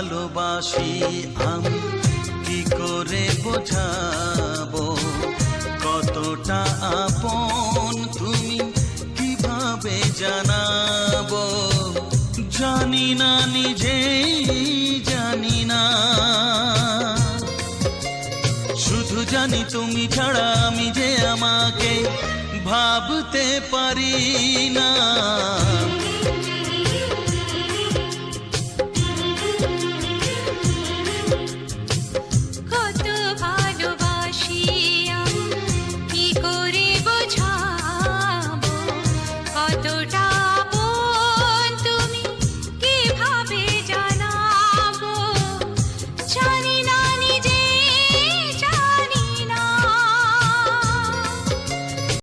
ভালোবাসি আমি কি করে বোঝাবো কতটা আপন তুমি কিভাবে জানাবো জানি না নিজেই জানি না শুধু জানি তুমি ছাড়া আমি যে আমাকে ভাবতে পারি না